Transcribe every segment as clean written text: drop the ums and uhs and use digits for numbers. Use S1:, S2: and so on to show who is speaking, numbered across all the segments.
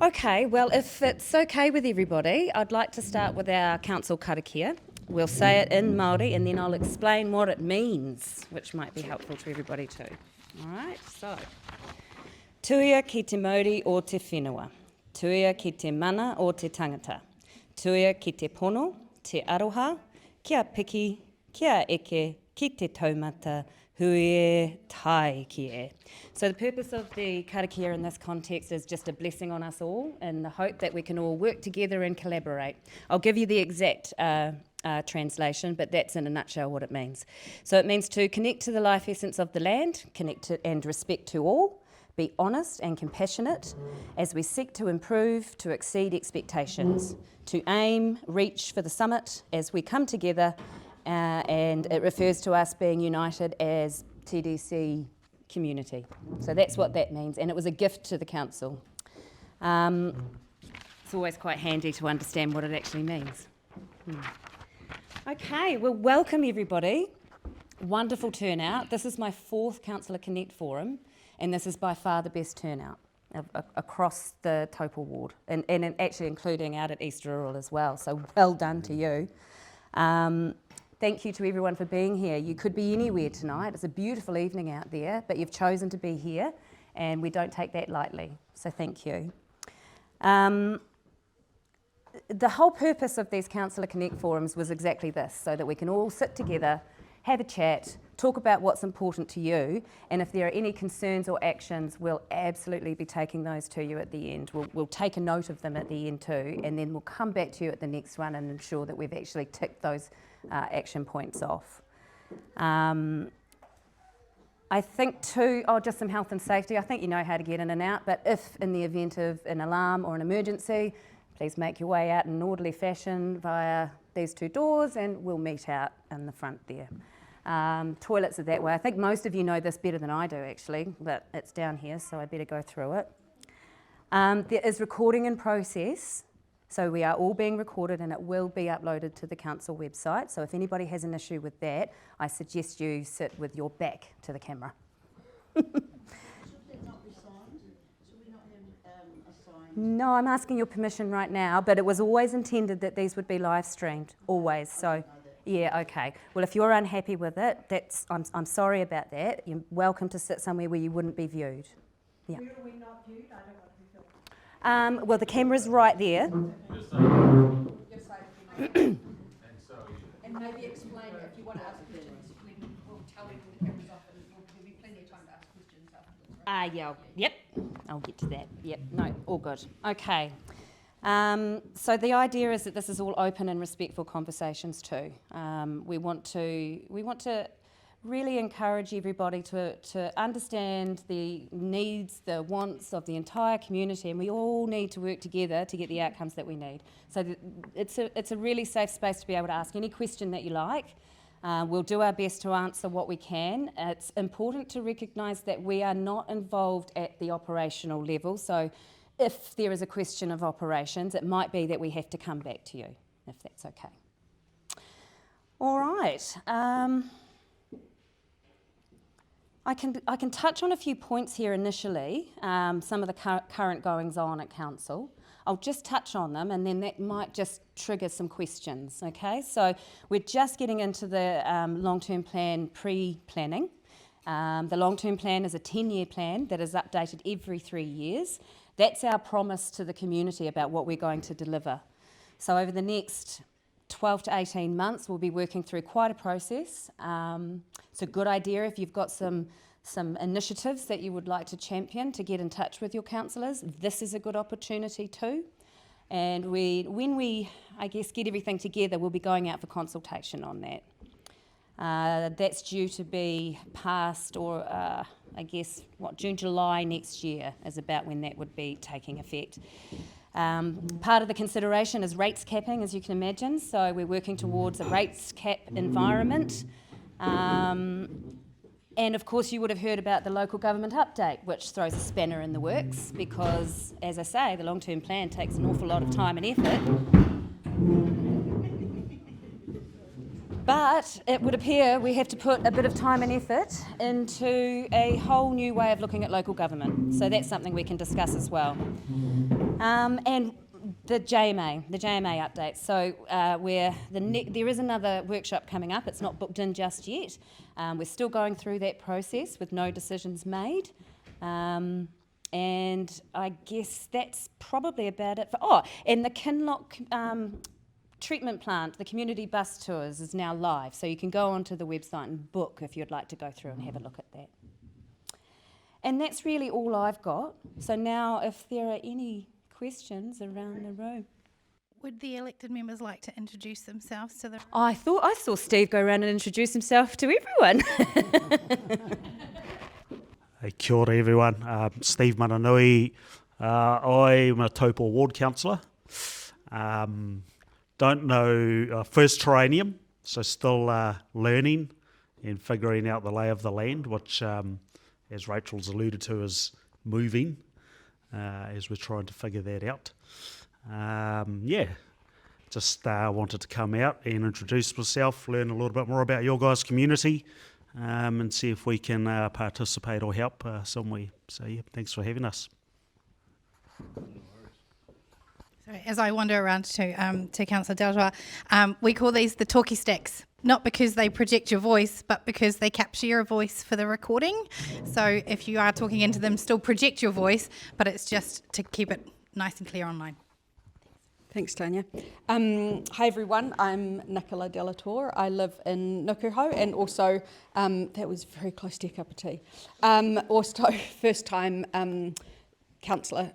S1: Okay, well, if it's okay with everybody, I'd like to start with our council karakia. We'll say it in Māori and then I'll explain what it means, which might be helpful to everybody too. All right, so. Tuia ki te mauri o te whenua. Tuia ki te mana o te tangata. Tuia ki te pono, te aroha, kia piki, kia eke, ki te taumata, hui tai ki e. So the purpose of the karakia in this context is just a blessing on us all in the hope that we can all work together and collaborate. I'll give you the exact translation, but that's in a nutshell what it means. So it means to connect to the life essence of the land, connect to and respect to all, be honest and compassionate as we seek to improve, to exceed expectations, to aim, reach for the summit as we come together, and it refers to us being united as TDC community. So that's what that means, and it was a gift to the council. It's always quite handy to understand what it actually means. Okay, well, welcome everybody. Wonderful turnout. This is my 4th Councillor Connect Forum, and this is by far the best turnout across the Taupo ward, and actually including out at East Rural as well, so well done to you. Thank you to everyone for being here. You could be anywhere tonight. It's a beautiful evening out there, but you've chosen to be here, and we don't take that lightly, so thank you. The whole purpose of these Councillor Connect forums was exactly this, so that we can all sit together, have a chat, talk about what's important to you, and if there are any concerns or actions, we'll absolutely be taking those to you at the end. We'll take a note of them at the end too, and then we'll come back to you at the next one and ensure that we've actually ticked those action points off. I think too, just some health and safety. I think you know how to get in and out, but if in the event of an alarm or an emergency, please make your way out in an orderly fashion via these 2 doors and we'll meet out in the front there. Toilets are that way. I think most of you know this better than I do actually, but it's down here, so I better go through it. There is recording in process, so we are all being recorded and it will be uploaded to the council website. So if anybody has an issue with that, I suggest you sit with your back to the camera. No, I'm asking your permission right now, but it was always intended that these would be live streamed, always. So, yeah, okay. Well, if you're unhappy with it, I'm sorry about that. You're welcome to sit somewhere where you wouldn't be viewed. Yeah.
S2: Where are we not viewed? I don't want to be filmed.
S1: Well, the camera's right there.
S2: Just say if you know. And maybe explain if you want to ask questions, we'll tell you when the camera's off and there'll be plenty of time to ask questions afterwards.
S1: Yeah, yep. I'll get to that. Yep, no, all good. Okay. So the idea is that this is all open and respectful conversations too. We want to really encourage everybody to understand the needs, the wants of the entire community, and we all need to work together to get the outcomes that we need. So it's a really safe space to be able to ask any question that you like. We'll do our best to answer what we can. It's important to recognise that we are not involved at the operational level, so if there is a question of operations, it might be that we have to come back to you, if that's okay. All right. I can touch on a few points here initially, some of the current goings-on at Council. I'll just touch on them and then that might just trigger some questions, okay? So we're just getting into the long-term plan pre-planning. The long-term plan is a 10-year plan that is updated every 3 years. That's our promise to the community about what we're going to deliver. So over the next 12 to 18 months, we'll be working through quite a process. It's a good idea if you've got some initiatives that you would like to champion to get in touch with your councillors. This is a good opportunity too. And when we, I guess, get everything together, we'll be going out for consultation on that. That's due to be passed or I guess, June, July next year is about when that would be taking effect. Part of the consideration is rates capping, as you can imagine. So we're working towards a rates cap environment. And of course you would have heard about the local government update, which throws a spanner in the works because, as I say, the long-term plan takes an awful lot of time and effort. But it would appear we have to put a bit of time and effort into a whole new way of looking at local government. So that's something we can discuss as well. And the JMA update. So there is another workshop coming up. It's not booked in just yet. We're still going through that process with no decisions made. And I guess that's probably about it. And the Kinloch treatment plant, the community bus tours, is now live. So you can go onto the website and book if you'd like to go through and have a look at that. And that's really all I've got. So now if there are any questions around the room.
S3: Would the elected members like to introduce themselves to the...
S1: I thought I saw Steve go around and introduce himself to everyone.
S4: Hey, kia ora everyone. Steve Mananui. I'm a Taupo ward councillor. Don't know, first triennium, so still learning and figuring out the lay of the land, which, as Rachel's alluded to, is moving as we're trying to figure that out. Just wanted to come out and introduce myself, learn a little bit more about your guys' community, and see if we can participate or help somewhere. So yeah, thanks for having us.
S3: So as I wander around to Councillor Deltour, we call these the talkie sticks, not because they project your voice, but because they capture your voice for the recording. So if you are talking into them, still project your voice, but it's just to keep it nice and clear online.
S2: Thanks, Tanya. Hi everyone, I'm Nicola Delatour. I live in Nukuhau and also, that was very close to a cup of tea. Also first time councillor,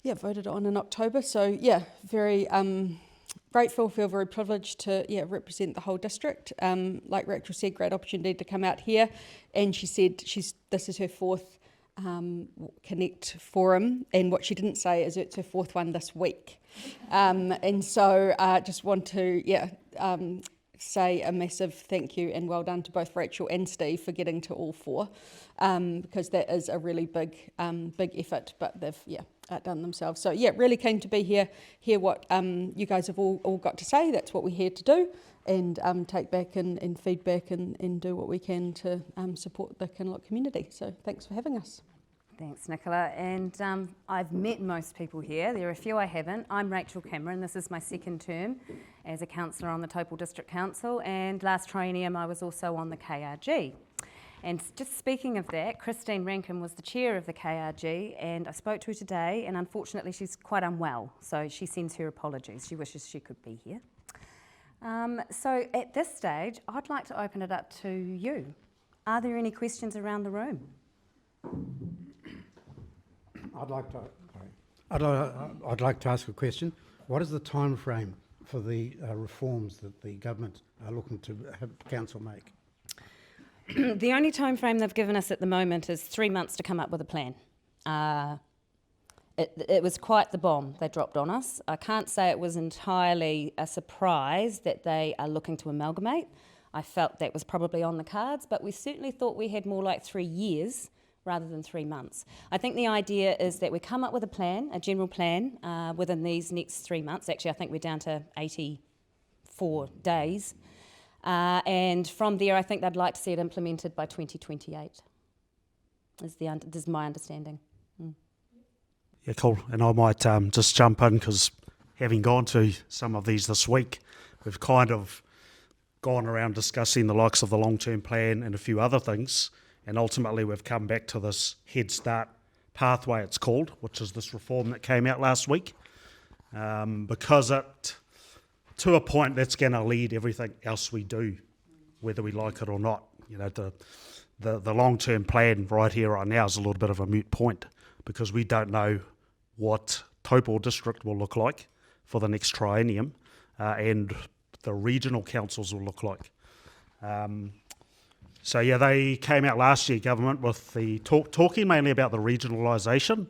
S2: voted on in October. So very grateful, feel very privileged to represent the whole district. Like Rachel said, great opportunity to come out here. And she said this is her fourth Connect forum, and what she didn't say is it's her fourth one this week. And so just want to say a massive thank you and well done to both Rachel and Steve for getting to all four, because that is a really big effort, but they've outdone themselves. So really keen to be here, hear what you guys have all got to say. That's what we're here to do, and take back and feedback and do what we can to support the Kinloch community. So thanks for having us.
S1: Thanks, Nicola. And I've met most people here. There are a few I haven't. I'm Rachel Cameron. This is my second term as a councillor on the Taupō District Council, and last triennium I was also on the KRG. And just speaking of that, Christine Rankin was the chair of the KRG, and I spoke to her today, and unfortunately she's quite unwell, so she sends her apologies. She wishes she could be here. So at this stage, I'd like to open it up to you. Are there any questions around the room?
S5: I'd like to ask a question. What is the time frame for the reforms that the government are looking to have council make?
S1: The only time frame they've given us at the moment is 3 months to come up with a plan. It was quite the bomb they dropped on us. I can't say it was entirely a surprise that they are looking to amalgamate. I felt that was probably on the cards, but we certainly thought we had more like 3 years rather than 3 months. I think the idea is that we come up with a plan, a general plan, within these next 3 months. Actually, I think we're down to 84 days. And from there, I think they'd like to see it implemented by 2028, is my understanding.
S4: Yeah, cool. And I might just jump in, because having gone to some of these this week, we've kind of gone around discussing the likes of the long-term plan and a few other things, and ultimately we've come back to this Head Start pathway, it's called, which is this reform that came out last week, because it, to a point, that's going to lead everything else we do, whether we like it or not. You know, the long-term plan right here, right now, is a little bit of a moot point, because we don't know what Taupō District will look like for the next triennium, and the regional councils will look like. So yeah, they came out last year, government, with the talking mainly about the regionalisation,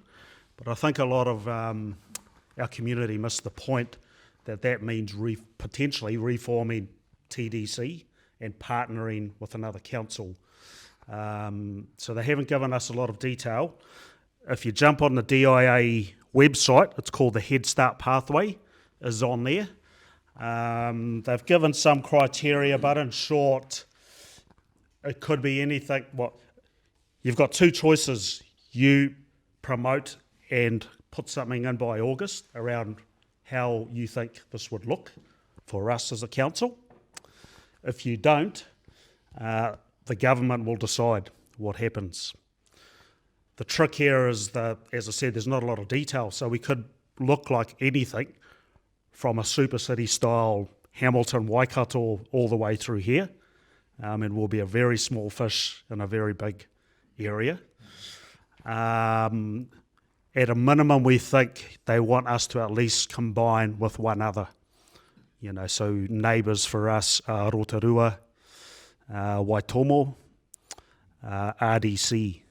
S4: but I think a lot of our community missed the point that means potentially reforming TDC and partnering with another council. So they haven't given us a lot of detail. If you jump on the DIA website, it's called the Head Start Pathway, is on there. They've given some criteria, but in short, it could be anything. You've got two choices. You promote and put something in by August around how you think this would look for us as a council. If you don't, the government will decide what happens. The trick here is that, as I said, there's not a lot of detail, so we could look like anything from a super city style Hamilton, Waikato, all the way through here, and we'll be a very small fish in a very big area. At a minimum, we think they want us to at least combine with one other. So neighbours for us are Rotorua, Waitomo, RDC.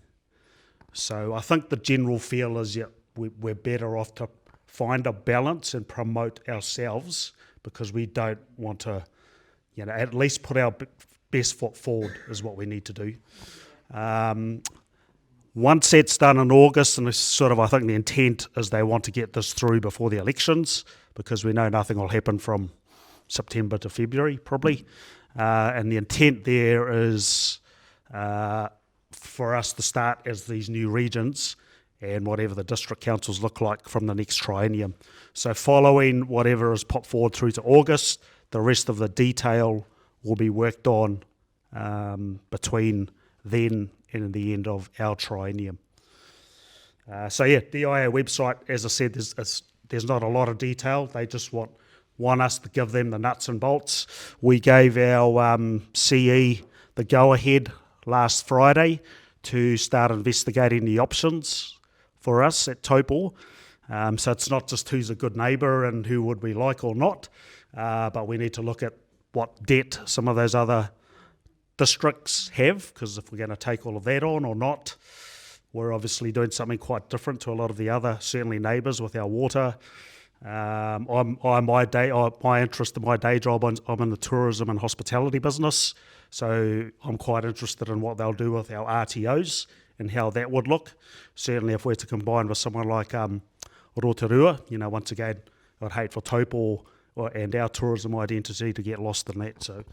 S4: So I think the general feel is we're better off to find a balance and promote ourselves, because we don't want to, at least put our best foot forward is what we need to do. Once that's done in August, and it's I think the intent is they want to get this through before the elections, because we know nothing will happen from September to February probably. And the intent there is for us to start as these new regions and whatever the district councils look like from the next triennium. So following whatever is put forward through to August, the rest of the detail will be worked on between then and the end of our triennium. DIA website, as I said, there's not a lot of detail. They just want us to give them the nuts and bolts. We gave our CE the go-ahead last Friday to start investigating the options for us at Taupo. So it's not just who's a good neighbour and who would we like or not, but we need to look at what debt some of those other districts have, because if we're going to take all of that on or not, we're obviously doing something quite different to a lot of the other, certainly neighbours with our water. My interest in my day job, I'm in the tourism and hospitality business, so I'm quite interested in what they'll do with our RTOs and how that would look. Certainly if we're to combine with someone like Rotorua, once again, I'd hate for Taupo and our tourism identity to get lost in that. So,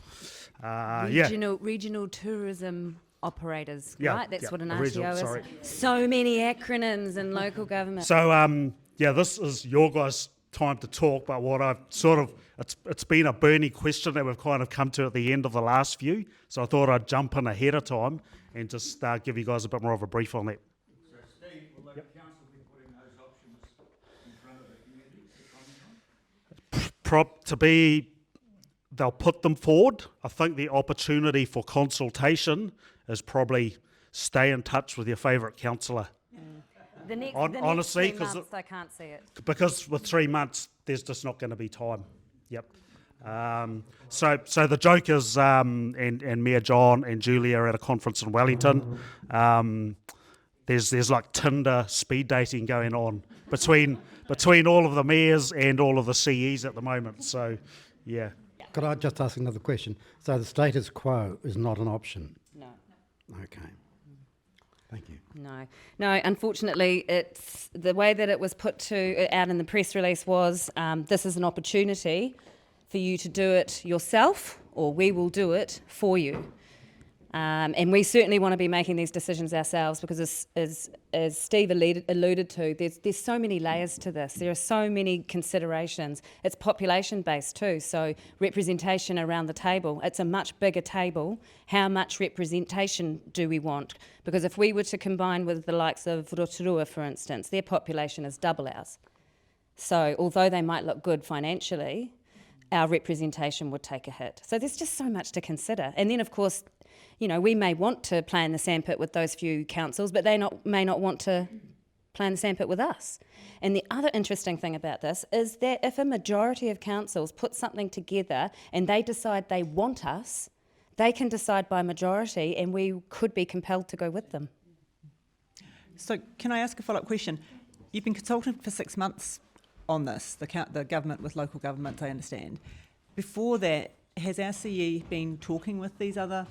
S1: Regional tourism operators,
S4: Yeah,
S1: right? That's
S4: yeah,
S1: what an
S4: regional,
S1: RTO is.
S4: sorry.
S1: So many acronyms in local government.
S4: So, this is your guys' time to talk, but what I've it's been a burning question that we've kind of come to at the end of the last few, so I thought I'd jump in ahead of time and just give you guys a bit more of a brief on that.
S6: So Steve, will the council be putting those options in front of the community?
S4: They'll put them forward. I think the opportunity for consultation is probably stay in touch with your favourite councillor.
S1: The next
S4: Honestly,
S1: 3 months, I can't see it.
S4: Because with 3 months, there's just not going to be time. Yep. So the joke is, and Mayor John and Julia are at a conference in Wellington. There's like Tinder speed dating going on between all of the mayors and all of the CEs at the moment. So, yeah.
S5: Could I just ask another question? So the status quo is not an option?
S1: No.
S5: Okay. Thank you.
S1: No. Unfortunately, it's the way that it was put out in the press release was this is an opportunity for you to do it yourself, or we will do it for you. And we certainly want to be making these decisions ourselves, because as Steve alluded to, there's so many layers to this. There are so many considerations. It's population based too, so representation around the table. It's a much bigger table. How much representation do we want? Because if we were to combine with the likes of Rotorua, for instance, their population is double ours. So although they might look good financially, our representation would take a hit. So there's just so much to consider. And then, of course, we may want to play in the sandpit with those few councils, but they may not want to play in the sandpit with us. And the other interesting thing about this is that if a majority of councils put something together and they decide they want us, they can decide by majority, and we could be compelled to go with them.
S7: So can I ask a follow-up question? You've been consulting for 6 months on this, the government with local governments, I understand. Before that, has our CE been talking with these other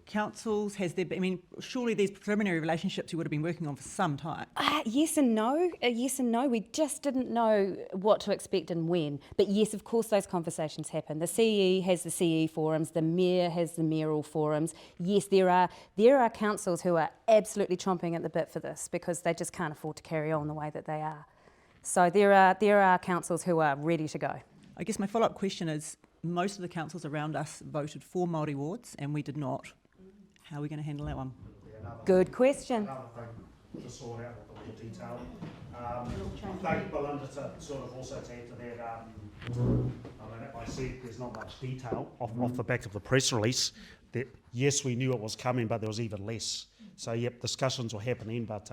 S7: councils? Has there been, I mean, surely these preliminary relationships you would have been working on for some time.
S1: Yes and no. Yes and no. We just didn't know what to expect and when. But yes, of course, those conversations happen. The CE has the CE forums. The Mayor has the mayoral forums. Yes, there are councils who are absolutely chomping at the bit for this because they just can't afford to carry on the way that they are. So there are councils who are ready to go.
S7: I guess my follow-up question is, most of the councils around us voted for Māori wards and we did not. How are we going to handle that one?
S1: Good question.
S4: Another thing to sort out with the detail. I think Belinda to sort of also to add to that, I mean, I said there's not much detail off the back of the press release. That yes, we knew it was coming, but there was even less. So yep, discussions were happening, but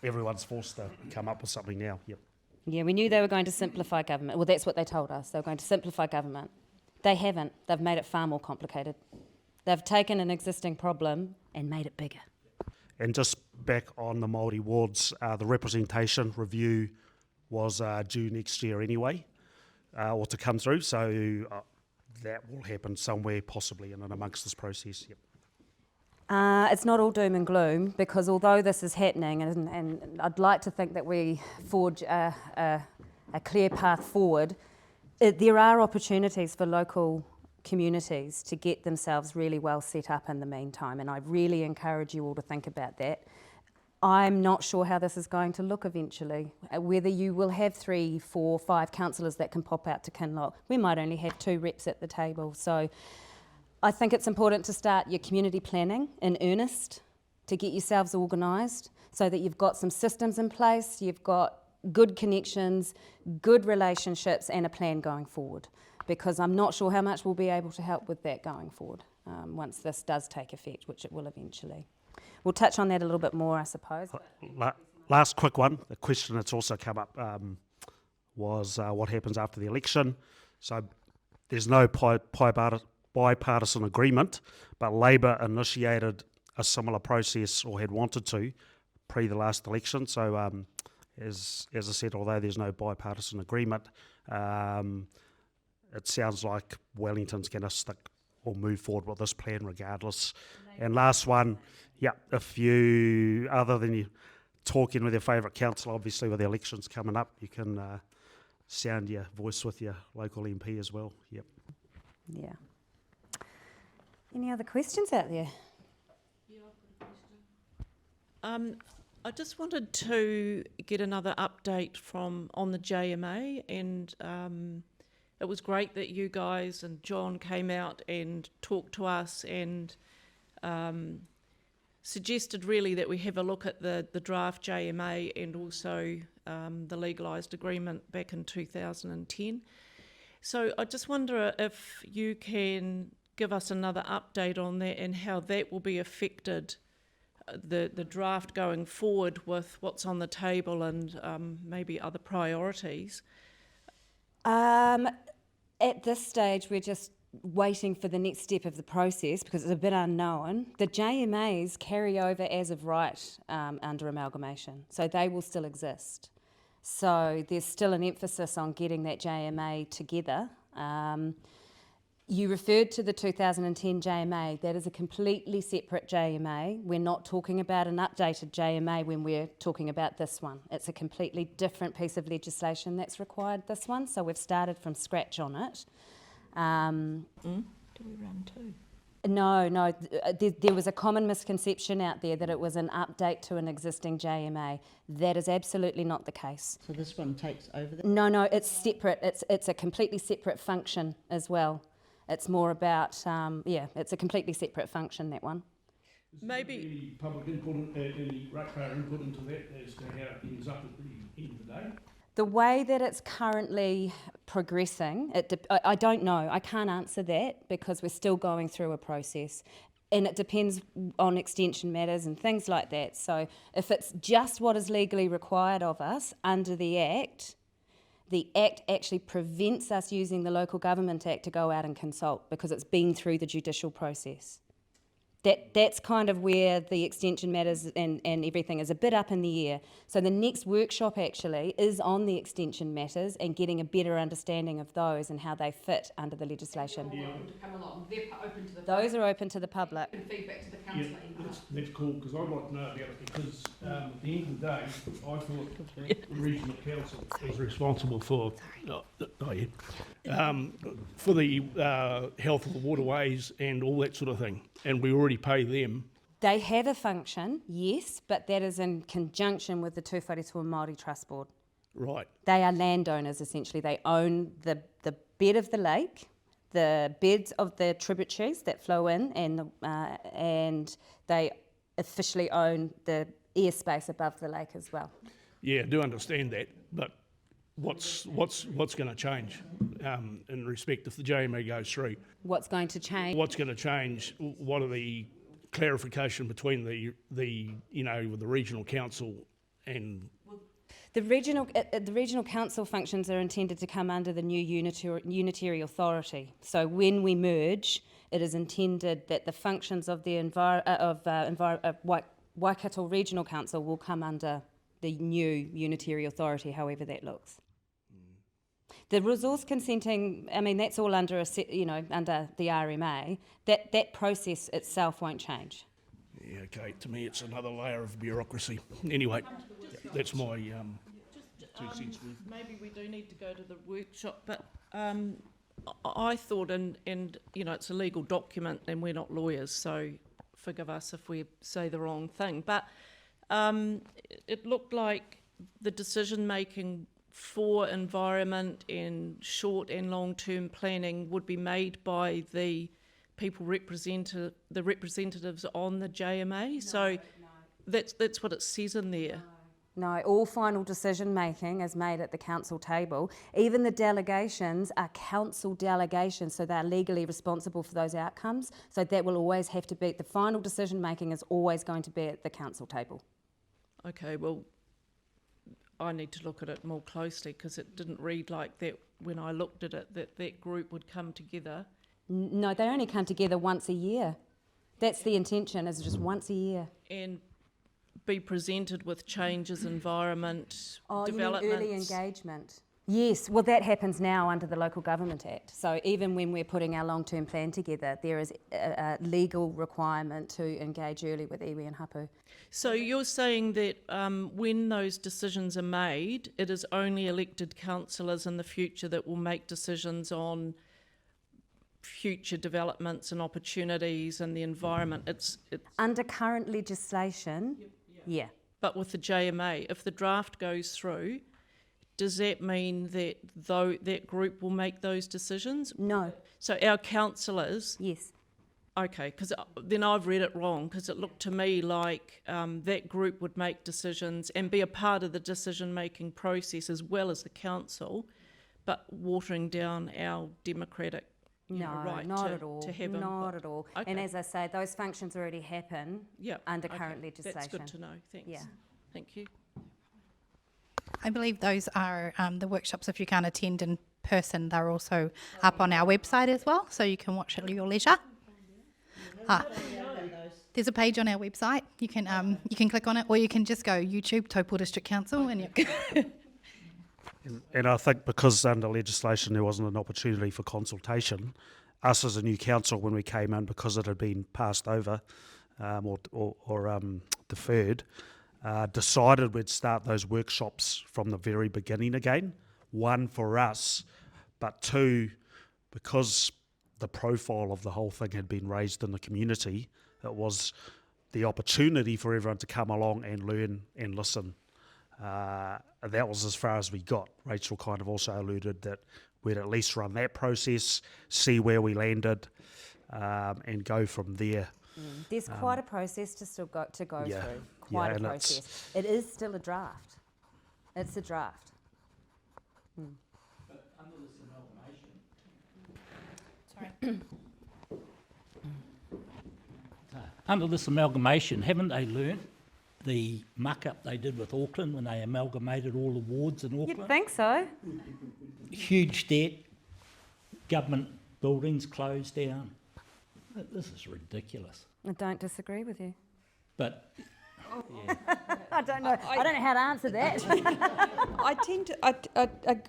S4: everyone's forced to come up with something now. Yep.
S1: Yeah, we knew they were going to simplify government. Well, that's what they told us. They were going to simplify government. They haven't. They've made it far more complicated. They've taken an existing problem and made it bigger.
S4: And just back on the Māori wards, the representation review was due next year anyway, or to come through. So that will happen somewhere possibly in and amongst this process. Yep.
S1: It's not all doom and gloom because although this is happening, and I'd like to think that we forge a clear path forward, there are opportunities for local communities to get themselves really well set up in the meantime, and I really encourage you all to think about that. I'm not sure how this is going to look eventually, whether you will have 3, 4, 5 councillors that can pop out to Kinloch. We might only have 2 reps at the table, so I think it's important to start your community planning in earnest, to get yourselves organised so that you've got some systems in place, you've got good connections, good relationships and a plan going forward, because I'm not sure how much we'll be able to help with that going forward once this does take effect, which it will eventually. We'll touch on that a little bit more, I suppose.
S4: Last quick one, the question that's also come up was what happens after the election. So there's no bipartisan agreement, but Labor initiated a similar process, or had wanted to, pre the last election. So as I said, although there's no bipartisan agreement, it sounds like Wellington's going to stick or move forward with this plan regardless. And last one, if you, other than you talking with your favourite councillor, obviously with the elections coming up, you can sound your voice with your local MP as well. Yep.
S1: Yeah. Any other questions out there?
S8: I just wanted to get another update on the JMA, and it was great that you guys and John came out and talked to us and suggested really that we have a look at the draft JMA and also the legalised agreement back in 2010. So I just wonder if you can give us another update on that and how that will be affected, the draft going forward with what's on the table and maybe other priorities.
S1: At this stage, we're just waiting for the next step of the process because it's a bit unknown. The JMAs carry over as of right under amalgamation, so they will still exist. So there's still an emphasis on getting that JMA together. You referred to the 2010 JMA. That is a completely separate JMA. We're not talking about an updated JMA when we're talking about this one. It's a completely different piece of legislation that's required, this one, so we've started from scratch on it.
S8: Do we run two?
S1: No, there was a common misconception out there that it was an update to an existing JMA. That is absolutely not the case.
S9: So this one takes over that?
S1: No, it's separate. It's a completely separate function as well. It's more about, it's a completely separate function, that one.
S8: Maybe
S6: any public input, any ratepayer input into that as to how it ends up at the end of the day?
S1: The way that it's currently progressing, I don't know. I can't answer that because we're still going through a process. And it depends on extension matters and things like that. So if it's just what is legally required of us under the Act actually prevents us using the Local Government Act to go out and consult because it's been through the judicial process. That's kind of where the extension matters and everything is a bit up in the air. So the next workshop actually is on the extension matters and getting a better understanding of those and how they fit under the legislation.
S2: They're welcome to come along. They're open to the
S1: Those are open to the public.
S2: and feedback to the
S6: Yeah,
S2: councillor.
S6: that's cool, because I'd like to know about it, because at the end of the day, I thought that the regional council was responsible for, for the health of the waterways and all that sort of thing, and we already pay them.
S1: They have a function, yes, but that is in conjunction with the Tūwharetua Māori Trust Board.
S6: Right.
S1: They are landowners essentially. They own the bed of the lake, the beds of the tributaries that flow in, and they officially own the airspace above the lake as well.
S6: Yeah, I do understand that, but what's going to change in respect if the JMA goes through?
S1: What's going to change?
S6: What's going to change? What are the clarification between the with the regional council and
S1: The regional council functions are intended to come under the new unitary authority. So when we merge, it is intended that the functions of the Waikato Regional Council will come under the new unitary authority, however that looks. The resource consenting, I mean, that's all under under the RMA. That process itself won't change.
S6: Yeah, okay, to me it's another layer of bureaucracy. Anyway, that's my 2 cents worth.
S8: Maybe we do need to go to the workshop, but I thought, and it's a legal document and we're not lawyers, so forgive us if we say the wrong thing, but it looked like the decision making for environment and short and long term planning would be made by the people the representatives on the JMA. So that's what it says in there.
S1: No, all final decision making is made at the council table. Even the delegations are council delegations, so they're legally responsible for those outcomes. So that will always have to be, the final decision making is always going to be at the council table.
S8: Okay, well, I need to look at it more closely because it didn't read like that when I looked at it, that group would come together.
S1: No, they only come together once a year. That's the intention, is just once a year.
S8: And be presented with changes, environment, developments.
S1: You mean early engagement? Yes, well that happens now under the Local Government Act. So even when we're putting our long-term plan together, there is a legal requirement to engage early with iwi and hapu.
S8: So you're saying that when those decisions are made, it is only elected councillors in the future that will make decisions on future developments and opportunities and the environment. It's
S1: under current legislation, yeah.
S8: But with the JMA, if the draft goes through, does that mean that that group will make those decisions?
S1: No.
S8: So our councillors.
S1: Yes.
S8: Okay, because then I've read it wrong, because it looked to me like that group would make decisions and be a part of the decision-making process as well as the council, but watering down our democratic right
S1: not
S8: to,
S1: at all.
S8: to have
S1: not
S8: input.
S1: at all.
S8: Okay.
S1: And as I say, those functions already happen under current legislation.
S8: That's good to know. Thanks.
S1: Yeah.
S8: Thank you.
S3: I believe those are the workshops, if you can't attend in person, they're also up on our website as well, so you can watch it at your leisure. There's a page on our website. You can click on it, or you can just go YouTube, Taupō District Council, and
S4: And I think because under legislation there wasn't an opportunity for consultation, us as a new council when we came in, because it had been passed over or deferred, decided we'd start those workshops from the very beginning again. One, for us, but two, because the profile of the whole thing had been raised in the community, it was the opportunity for everyone to come along and learn and listen. That was as far as we got. Rachel kind of also alluded that we'd at least run that process, see where we landed, and go from there.
S1: There's quite a process to still go through. Quite a
S4: and
S1: process. It is still a draft. It's a draft.
S9: But under this amalgamation, under this amalgamation, haven't they learnt the muck-up they did with Auckland when they amalgamated all the wards in Auckland?
S1: You'd think so.
S9: Huge debt, government buildings closed down. This is ridiculous.
S1: I don't disagree with you.
S9: But
S1: I don't know how to answer that.
S2: I tend to,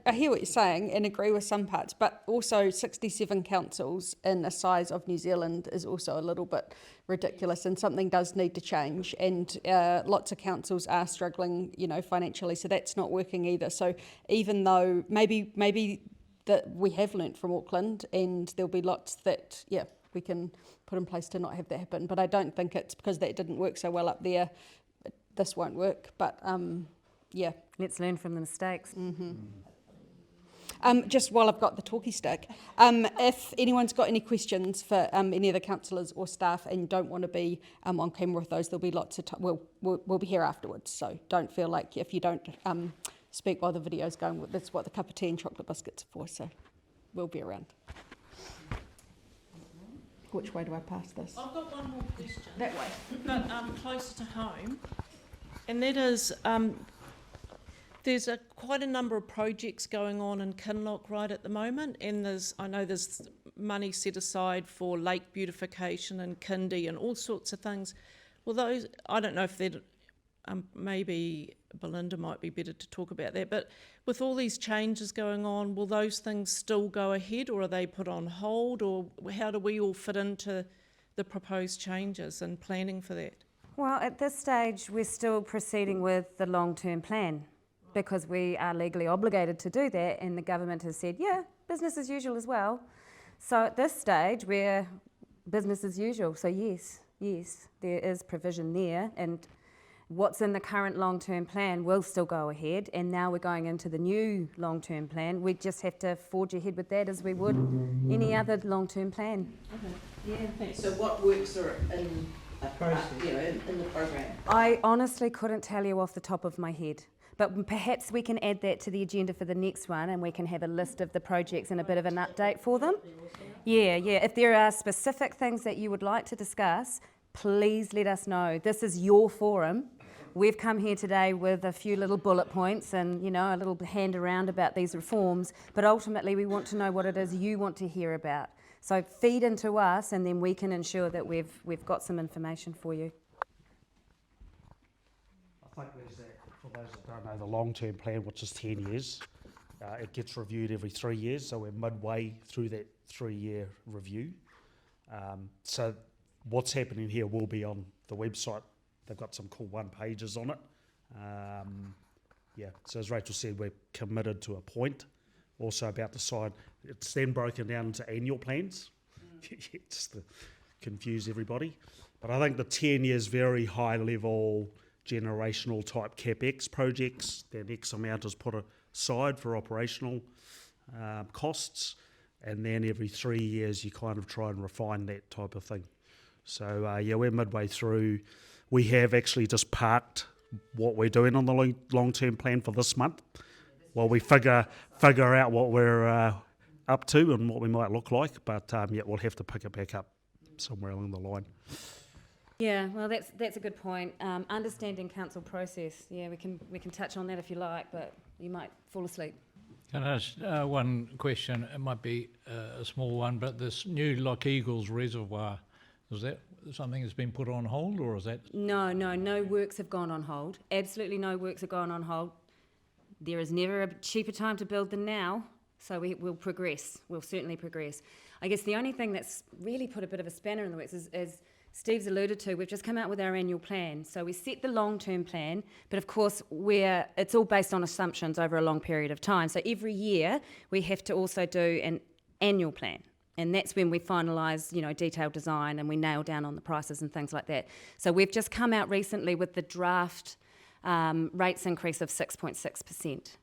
S2: I hear what you're saying and agree with some parts, but also 67 councils in a size of New Zealand is also a little bit ridiculous, and something does need to change, and lots of councils are struggling, financially, so that's not working either. So even though maybe that we have learnt from Auckland, and there'll be lots that, we can put in place to not have that happen, but I don't think it's because that didn't work so well up there, this won't work, but
S1: Let's learn from the mistakes.
S2: Just while I've got the talkie stick, if anyone's got any questions for any of the councillors or staff and don't want to be on camera with those, there'll be lots of time. We'll be here afterwards, so don't feel like if you don't speak while the video's going, that's what the cup of tea and chocolate biscuits are for, so we'll be around. Which way do I pass this?
S8: I've got one more question.
S2: That way.
S8: But closer to home, and that is there's quite a number of projects going on in Kinloch right at the moment, and I know there's money set aside for lake beautification and kindy and all sorts of things. Well, those, I don't know if they're, maybe Belinda might be better to talk about that, but with all these changes going on, will those things still go ahead, or are they put on hold, or how do we all fit into the proposed changes and planning for that?
S1: Well, at this stage, we're still proceeding with the long-term plan because we are legally obligated to do that, and the government has said, business as usual as well. So at this stage, we're business as usual. So yes, there is provision there, and what's in the current long-term plan will still go ahead, and now we're going into the new long-term plan. We just have to forge ahead with that as we would any other long-term plan.
S10: So what works are in in the program?
S1: I honestly couldn't tell you off the top of my head, but perhaps we can add that to the agenda for the next one, and we can have a list of the projects and a bit of an update for them. Yeah. If there are specific things that you would like to discuss, please let us know. This is your forum. We've come here today with a few little bullet points and, a little hand around about these reforms, but ultimately we want to know what it is you want to hear about. So feed into us, and then we can ensure that we've got some information for you.
S4: I think there's that, for those that don't know, the long-term plan, which is 10 years. It gets reviewed every 3 years, so we're midway through that 3-year review. So what's happening here will be on the website. They've got some cool one-pagers on it. So as Rachel said, we're committed to a point. Also about to sign, it's then broken down into annual plans, just to confuse everybody. But I think the 10 years very high level, generational type CapEx projects, then X amount is put aside for operational costs, and then every 3 years you kind of try and refine that type of thing. So we're midway through. We have actually just parked what we're doing on the long-term plan for this month while we figure out what we're up to and what we might look like. But we'll have to pick it back up somewhere along the line.
S1: Yeah, well, that's a good point. Understanding council process. Yeah, we can touch on that if you like, but you might fall asleep.
S11: Can I ask one question? It might be a small one, but this new Loch Eagles reservoir, is that something that's been put on hold, or is that? No
S1: works have gone on hold. Absolutely no works have gone on hold. There is never a cheaper time to build than now, so we'll progress. We'll certainly progress. I guess the only thing that's really put a bit of a spanner in the works is, as Steve's alluded to, we've just come out with our annual plan. So we set the long-term plan, but of course it's all based on assumptions over a long period of time. So every year we have to also do an annual plan. And that's when we finalise, detailed design, and we nail down on the prices and things like that. So we've just come out recently with the draft rates increase of 6.6%.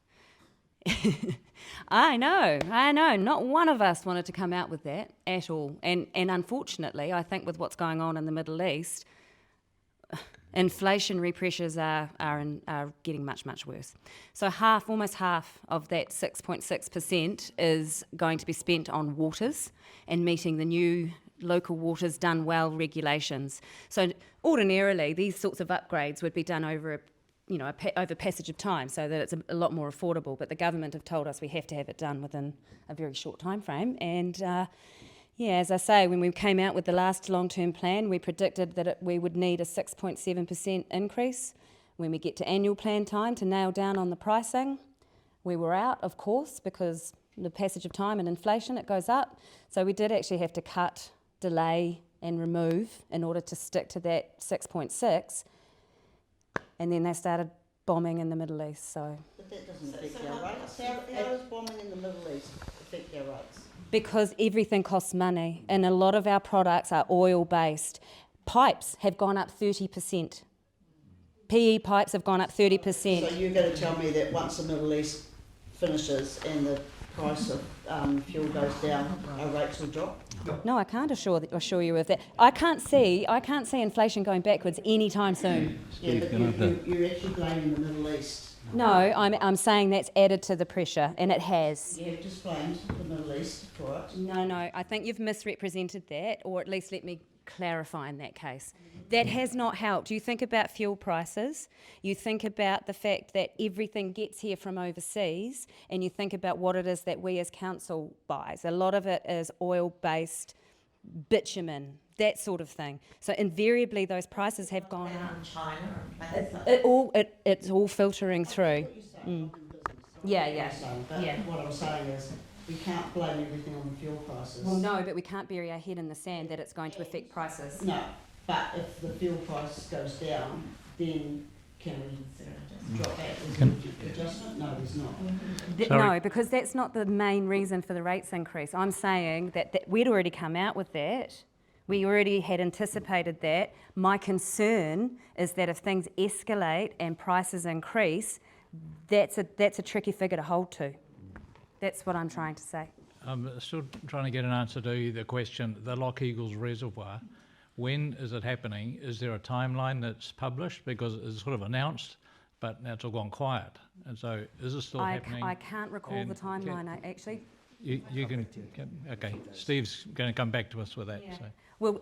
S1: I know. Not one of us wanted to come out with that at all. And unfortunately, I think with what's going on in the Middle East, inflationary pressures are getting much, much worse. So almost half of that 6.6% is going to be spent on waters and meeting the new local waters done well regulations. So ordinarily, these sorts of upgrades would be done over over passage of time, so that it's a lot more affordable. But the government have told us we have to have it done within a very short time frame, and Yeah, as I say, when we came out with the last long-term plan, we predicted that we would need a 6.7% increase. When we get to annual plan time to nail down on the pricing, we were out, of course, because the passage of time and inflation, it goes up. So we did actually have to cut, delay and remove in order to stick to that 6.6. And then they started bombing in the Middle East, so.
S10: But that doesn't affect our rates. How does bombing in the Middle East affect our rates?
S1: Because everything costs money, and a lot of our products are oil-based. Pipes have gone up 30%. PE pipes have gone up 30%.
S10: So you're going to tell me that once the Middle East finishes and the price of fuel goes down, our rates will drop?
S1: No, I can't assure you of that. I can't see inflation going backwards anytime soon.
S10: Yeah, but you're actually blaming the Middle East.
S1: No, I'm saying that's added to the pressure, and it has.
S10: You have just blamed the Middle East for it.
S1: No, I think you've misrepresented that, or at least let me clarify in that case. That has not helped. You think about fuel prices, you think about the fact that everything gets here from overseas, and you think about what it is that we as council buys. A lot of it is oil-based, bitumen, that sort of thing. So invariably those prices have gone up.
S10: China.
S1: It's all filtering through. Yeah.
S10: What I'm saying is we can't blame everything on the fuel prices.
S1: Well, no, but we can't bury our head in the sand that it's going to affect prices.
S10: No, but if the fuel price goes down, then can we drop back? Is there an adjustment? No, there's not.
S1: No, because that's not the main reason for the rates increase. I'm saying that we'd already come out with that. We already had anticipated that. My concern is that if things escalate and prices increase, that's a tricky figure to hold to. That's what I'm trying to say.
S11: I'm still trying to get an answer to the question, the Loch Eagles Reservoir. When is it happening? Is there a timeline that's published? Because it's sort of announced, but now it's all gone quiet. And so is it still happening?
S1: I can't recall the timeline, actually.
S11: You can, okay. Steve's going to come back to us with that.
S1: Yeah.
S11: So.
S1: Well,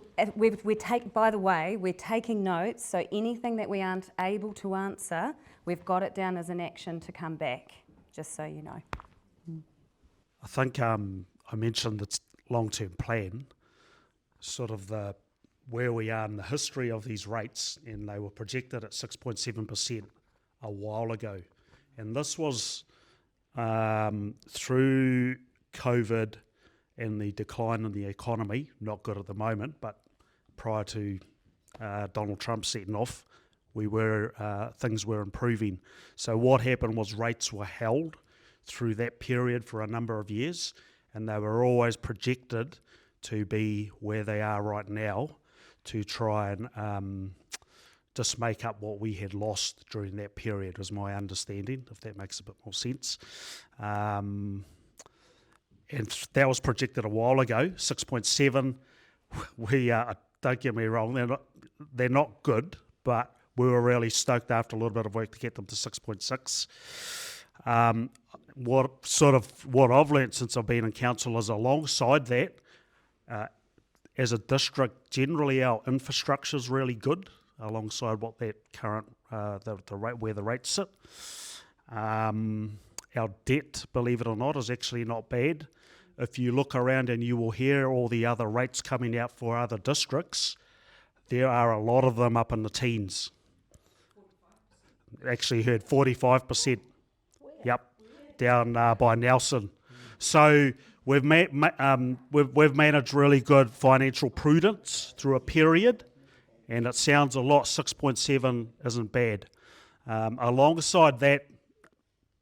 S1: by the way, we're taking notes, so anything that we aren't able to answer, we've got it down as an action to come back, just so you know.
S4: I think I mentioned the long-term plan, sort of where we are in the history of these rates, and they were projected at 6.7% a while ago. And this was through COVID and the decline in the economy, not good at the moment, but prior to Donald Trump setting off, things were improving. So what happened was rates were held through that period for a number of years, and they were always projected to be where they are right now to try and just make up what we had lost during that period, was my understanding, if that makes a bit more sense. And that was projected a while ago, 6.7. Don't get me wrong, they're not good, but we were really stoked after a little bit of work to get them to 6.6. What I've learnt since I've been in council is alongside that, as a district, generally our infrastructure is really good alongside what that current the rate where the rates sit. Our debt, believe it or not, is actually not bad. If you look around and you will hear all the other rates coming out for other districts, there are a lot of them up in the teens. Actually heard 45%. Yep, down by Nelson. So we've managed really good financial prudence through a period, and it sounds a lot. 6.7 isn't bad. Alongside that,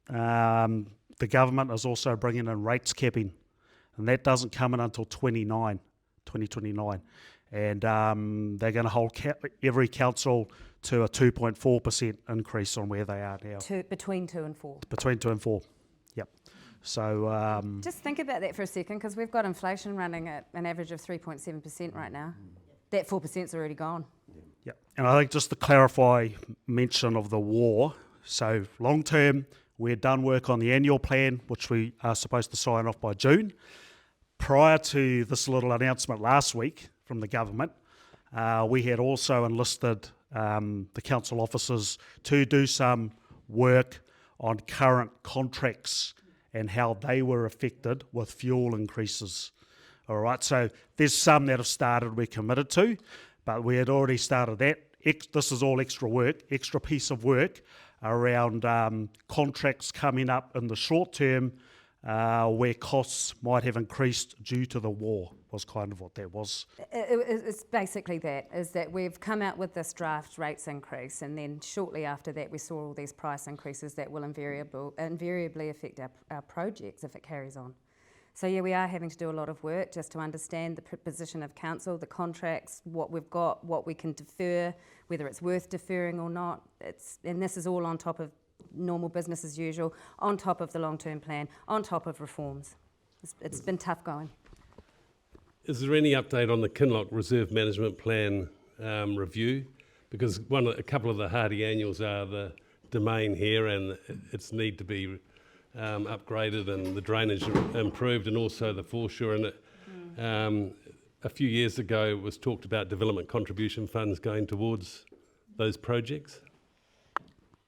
S4: the government is also bringing in rates capping, and that doesn't come in until 2029. And they're going to hold every council to a 2.4% increase on where they are now.
S1: Between 2 and 4.
S4: Between 2 and 4, yep. So
S1: just think about that for a second, because we've got inflation running at an average of 3.7% right now. That 4%'s already gone.
S4: Yeah, and I think just to clarify mention of the war, so long term, we're done work on the annual plan, which we are supposed to sign off by June. Prior to this little announcement last week from the government, we had also enlisted the council officers to do some work on current contracts and how they were affected with fuel increases All right, so there's some that have started we're committed to, but we had already started that. This is all extra work, extra piece of work around contracts coming up in the short term where costs might have increased due to the war, was kind of what that was.
S1: It's basically that, is that we've come out with this draft rates increase, and then shortly after that we saw all these price increases that will invariably affect our projects if it carries on. So yeah, we are having to do a lot of work just to understand the position of council, the contracts, what we've got, what we can defer, whether it's worth deferring or not. And this is all on top of normal business as usual, on top of the long-term plan, on top of reforms. It's been tough going.
S12: Is there any update on the Kinloch Reserve Management Plan review? Because a couple of the hardy annuals are the domain here, and its need to be upgraded and the drainage improved, and also the foreshore in it. A few years ago it was talked about development contribution funds going towards those projects.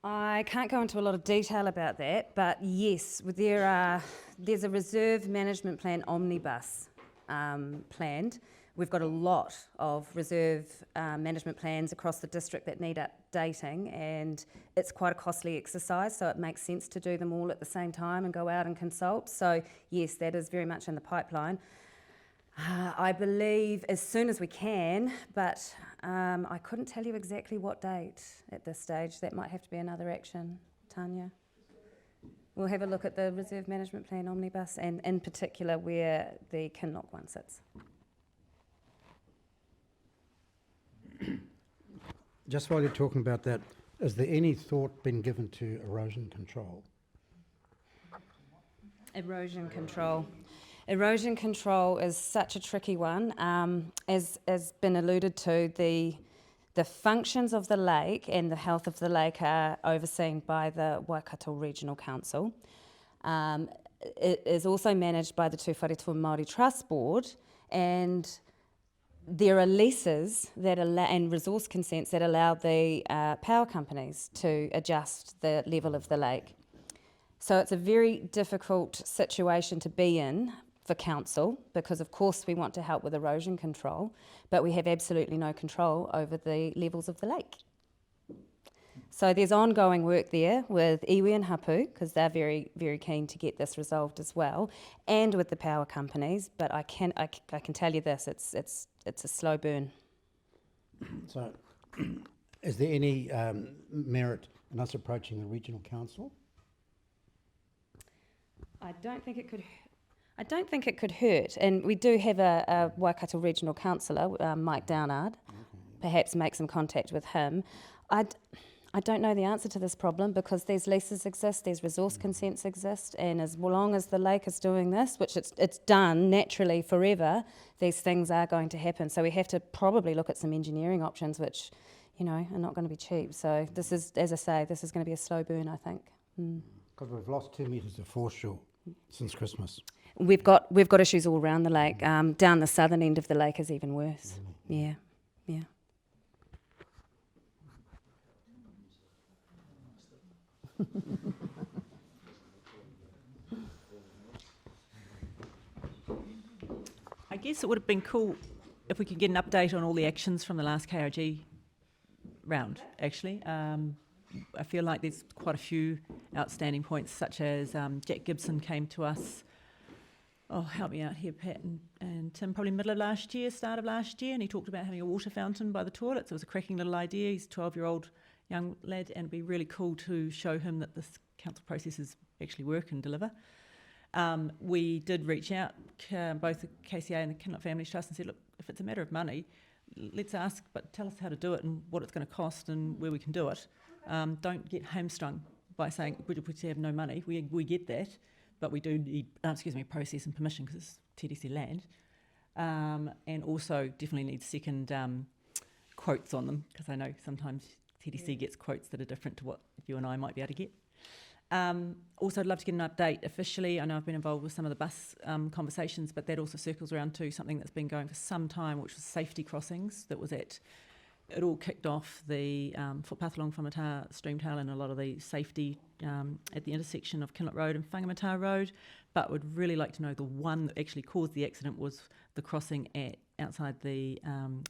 S1: I can't go into a lot of detail about that, but yes, there's a reserve management plan omnibus planned. We've got a lot of reserve management plans across the district that need updating, and it's quite a costly exercise, so it makes sense to do them all at the same time and go out and consult. So yes, that is very much in the pipeline. I believe as soon as we can, but I couldn't tell you exactly what date at this stage. That might have to be another action, Tanya. We'll have a look at the reserve management plan omnibus, and in particular where the Kinloch one sits.
S5: Just while you're talking about that, has there any thought been given to erosion control?
S1: Erosion control. Erosion control is such a tricky one. As been alluded to, the functions of the lake and the health of the lake are overseen by the Waikato Regional Council. It is also managed by the Tūwharetua Māori Trust Board, and there are leases that and resource consents that allow the power companies to adjust the level of the lake. So it's a very difficult situation to be in for council, because of course we want to help with erosion control, but we have absolutely no control over the levels of the lake. So there's ongoing work there with iwi and hapu, because they're very, very keen to get this resolved as well, and with the power companies. But I can tell you this: it's a slow burn.
S5: So, is there any merit in us approaching the regional council?
S1: I don't think it could hurt, and we do have a Waikato Regional Councillor, Mike Downard. Perhaps make some contact with him. I don't know the answer to this problem, because these leases exist, these resource consents exist, and as long as the lake is doing this, which it's done naturally forever, these things are going to happen. So we have to probably look at some engineering options, which, are not going to be cheap. So this is, as I say, this is going to be a slow burn, I think.
S5: Because we've lost 2 metres of foreshore since Christmas.
S1: We've got issues all around the lake. Down the southern end of the lake is even worse. Yeah.
S7: I guess it would have been cool if we could get an update on all the actions from the last KRG round, actually. I feel like there's quite a few outstanding points, such as Jack Gibson came to us, help me out here, Pat and Tim, probably middle of last year, start of last year, and he talked about having a water fountain by the toilets. It was a cracking little idea. He's a 12-year-old young lad, and it'd be really cool to show him that this council processes actually work and deliver. We did reach out, both the KCA and the Kinloch Family Trust, and said, look, if it's a matter of money, let's ask, but tell us how to do it and what it's going to cost and where we can do it. Don't get hamstrung by saying we have no money. We get that, but we do need, process and permission, because it's TDC land. And also definitely need second quotes on them, because I know sometimes TDC gets quotes that are different to what you and I might be able to get. Also, I'd love to get an update officially. I know I've been involved with some of the bus conversations, but that also circles around to something that's been going for some time, which was safety crossings, that was at it all kicked off the footpath along Whamata Streamtail and a lot of the safety at the intersection of Kinloch Road and Whangamata Road, but would really like to know the one that actually caused the accident was the crossing outside the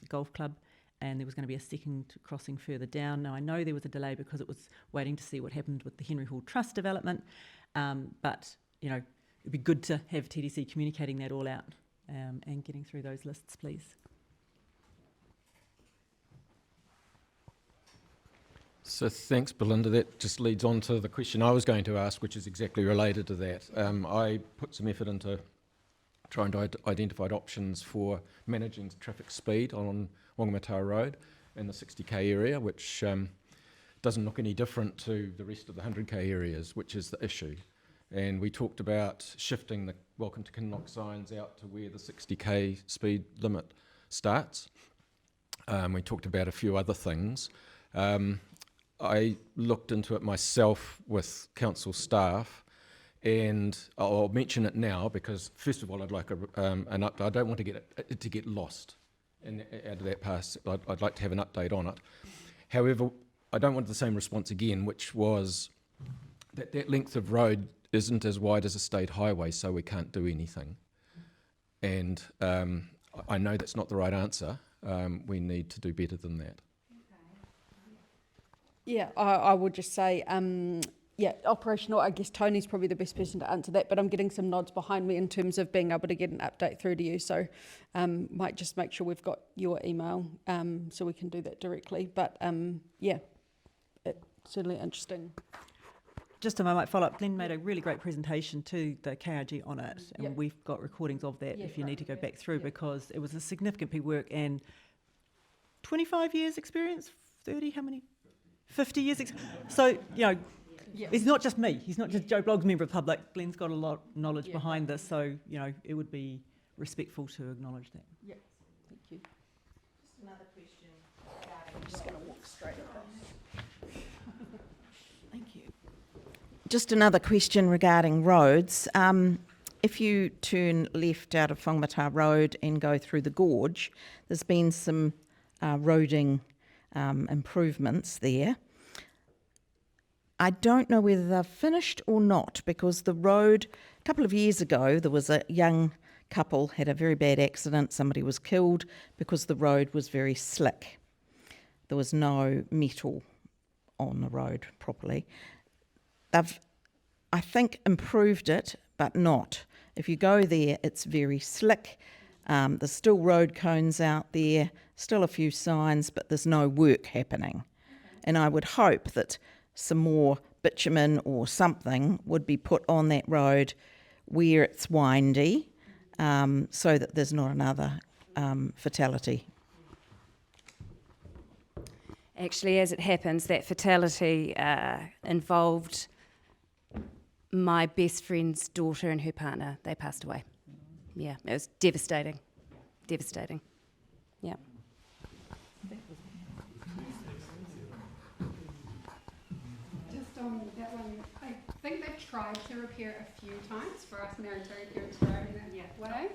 S7: golf club, and there was going to be a second crossing further down. Now, I know there was a delay because it was waiting to see what happened with the Henry Hall Trust development, but, you know, it'd be good to have TDC communicating that all out and getting through those lists, please.
S13: So thanks, Belinda. That just leads on to the question I was going to ask, which is exactly related to that. I put some effort into trying to identify options for managing traffic speed on Whangamata Road in the 60k area, which doesn't look any different to the rest of the 100k areas, which is the issue. And we talked about shifting the Welcome to Kinloch signs out to where the 60k speed limit starts. We talked about a few other things. I looked into it myself with council staff, and I'll mention it now because, first of all, I'd like I don't want to get it to get lost out of that past. I'd like to have an update on it. However, I don't want the same response again, which was that that length of road isn't as wide as a state highway, so we can't do anything. And I know that's not the right answer. We need to do better than that.
S2: Yeah, I would just say, yeah, operational, I guess Tony's probably the best person to answer that, but I'm getting some nods behind me in terms of being able to get an update through to you, so might just make sure we've got your email so we can do that directly. But yeah, it's certainly interesting.
S7: Just I might follow up, Glenn made a really great presentation to the KRG on it, and
S2: Yep.
S7: we've got recordings of that if you need to go back through,
S2: Yep.
S7: because it was a significant piece of work and 25 years experience, 30, how many? 50 years. So, you know, it's not just me. He's not just Joe Blogg's member of the public. Glenn's got a lot of knowledge behind this, so, you know, it would be respectful to acknowledge that.
S2: Yeah, thank you.
S10: Just another question.
S2: I'm just going to walk straight across.
S10: Thank you. Just another question regarding roads. If you turn left out of Whangamata Road and go through the gorge, there's been some roading improvements there. I don't know whether they're finished or not, because the road, a couple of years ago, there was a young couple had a very bad accident. Somebody was killed because the road was very slick. There was no metal on the road properly. They've, I think, improved it, but not. If you go there, it's very slick. There's still road cones out there, still a few signs, but there's no work happening. And I would hope that some more bitumen or something would be put on that road where it's windy, so that there's not another fatality.
S1: Actually, as it happens, that fatality involved my best friend's daughter and her partner. They passed away. Yeah, it was devastating. Devastating. Yeah.
S14: Just on that one, I think they've tried to repair it a few times for us now to repair it that way.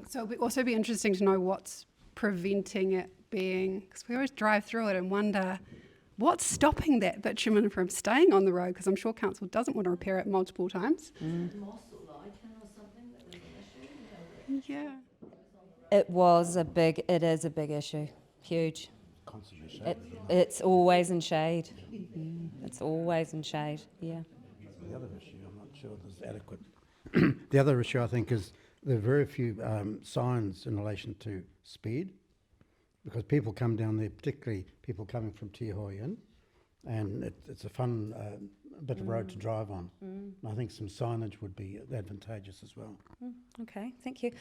S14: So it would also be interesting to know what's preventing it being, because we always drive through it and wonder what's stopping that bitumen from staying on the road, because I'm sure council doesn't want to repair it multiple times. Yeah.
S1: It is a big issue. Huge. It's always in shade. It's always in shade, yeah.
S5: The other issue, I'm not sure there's adequate. The other issue, I think, is there are very few signs in relation to speed, because people come down there, particularly people coming from Te Hoian, and it's a fun bit of road to drive on. And I think some signage would be advantageous as well.
S1: Okay, thank you.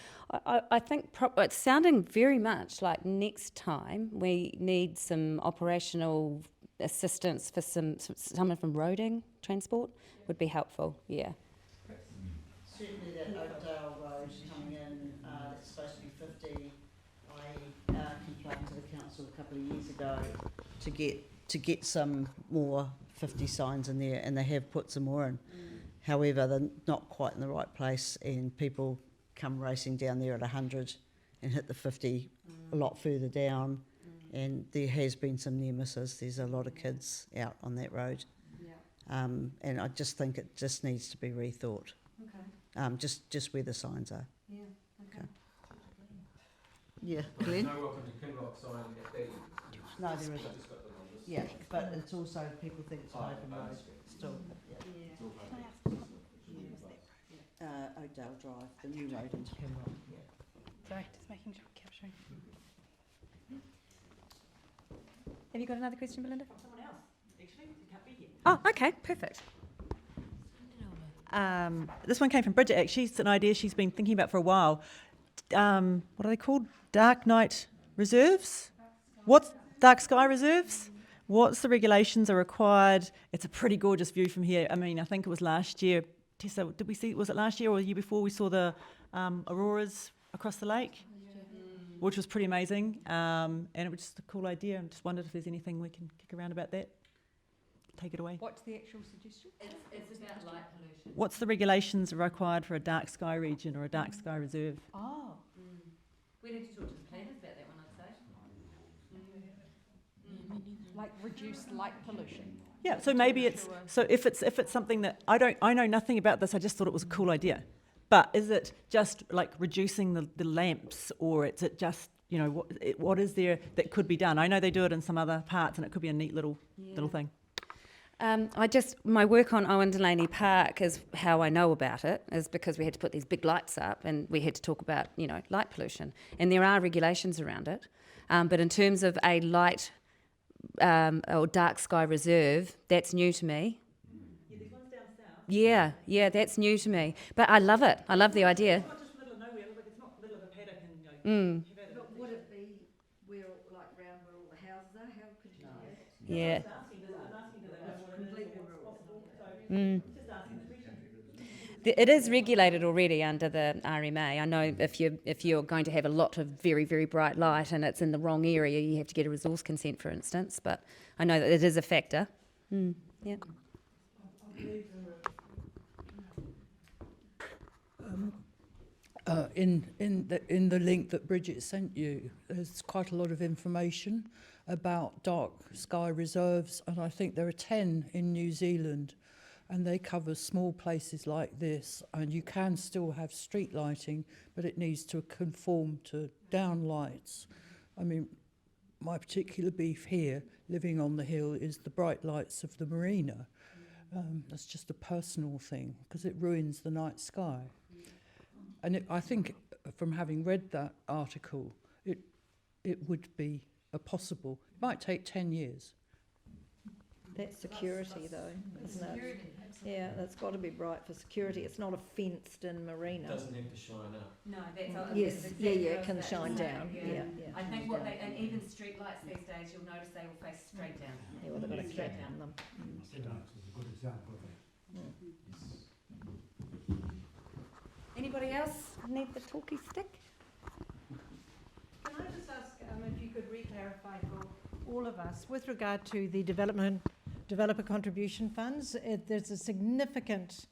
S1: I think it's sounding very much like next time we need some operational assistance for someone from roading transport would be helpful, yeah.
S10: Certainly that Oakdale Road coming in, that's supposed to be 50. I complained to the council a couple of years ago to get some more 50 signs in there, and they have put some more in. However, they're not quite in the right place, and people come racing down there at 100 and hit the 50 a lot further down.
S15: and there has been some near misses. There's a lot of kids out on that road. And I just think it just needs to be rethought.
S1: Okay.
S15: Just where the signs are.
S1: Yeah. Okay.
S15: Yeah, Glenn?
S13: No welcome to Kinloch sign at that end.
S15: No, there isn't. Yeah, but it's also, people think it's an open road still. Oakdale Drive, the new road into Kinloch.
S3: Sorry, just making sure we're capturing.
S1: Have you got another question, Belinda?
S7: Someone else, actually, who can't be here.
S1: Oh, okay, perfect.
S7: This one came from Bridget, actually. It's an idea she's been thinking about for a while. What are they called? Dark night reserves? What's dark sky reserves? What's the regulations are required? It's a pretty gorgeous view from here. I mean, I think it was last year. Tessa, did we see, was it last year or the year before we saw the auroras across the lake? Which was pretty amazing. And it was just a cool idea. I just wondered if there's anything we can kick around about that. Take it away.
S2: What's the actual suggestion?
S1: It's about light pollution.
S7: What's the regulations required for a dark sky region or a dark sky reserve?
S2: Oh.
S1: We need to talk to the planners about that one, I'd say.
S2: Like reduced light pollution.
S7: Yeah, so maybe it's so if it's something that I know nothing about this. I just thought it was a cool idea. But is it just like reducing the lamps, or is it just, you know, what is there that could be done? I know they do it in some other parts, and it could be a neat little thing.
S1: My work on Owen Delaney Park is how I know about it, is because we had to put these big lights up and we had to talk about, you know, light pollution. And there are regulations around it. But in terms of a light or dark sky reserve, that's new to me.
S7: Yeah, there's ones down south.
S1: Yeah, that's new to me. But I love it. I love the idea.
S7: It's not just middle of nowhere, like it's not middle of a paddock and
S15: But would it be where, like, round where all the houses are? How could you do that?
S1: Yeah. It is regulated already under the RMA. I know if you're going to have a lot of very, very bright light and it's in the wrong area, you have to get a resource consent, for instance. But I know that it is a factor. Yeah.
S16: In the link that Bridget sent you, there's quite a lot of information about dark sky reserves, and I think there are 10 in New Zealand, and they cover small places like this, and you can still have street lighting, but it needs to conform to down lights. I mean, my particular beef here, living on the hill, is the bright lights of the marina. That's just a personal thing, because it ruins the night sky. And I think from having read that article, it would be possible. It might take 10 years.
S17: That's security though, isn't it? Yeah, that's got to be bright for security. It's not a fenced-in marina.
S13: It doesn't have to shine up.
S1: No, that's
S17: yes, it can shine down. Yeah.
S1: I think and even street lights these days, you'll notice they will face straight down.
S17: Yeah, well, they've got a straight down them.
S1: Anybody else need the talkie stick?
S18: Can I just ask if you could re-clarify for all of us with regard to the developer contribution funds? There's a significant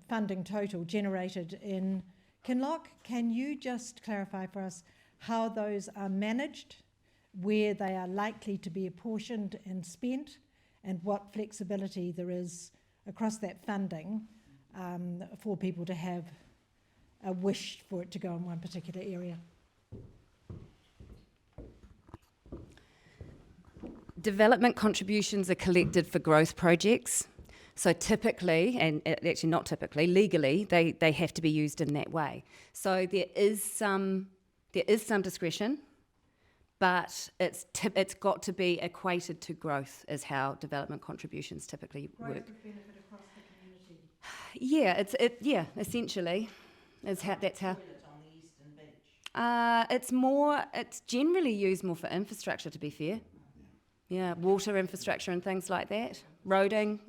S18: funding total generated in Kinloch. Can you just clarify for us how those are managed, where they are likely to be apportioned and spent, and what flexibility there is across that funding for people to have a wish for it to go in one particular area?
S1: Development contributions are collected for growth projects. So typically, and actually not typically, legally, they have to be used in that way. So there is some discretion, but it's got to be equated to growth, is how development contributions typically work.
S18: Growth would benefit across the community.
S1: Yeah, essentially, that's how.
S15: On the eastern beach.
S1: It's generally used more for infrastructure, to be fair. Yeah, water infrastructure and things like that, roading.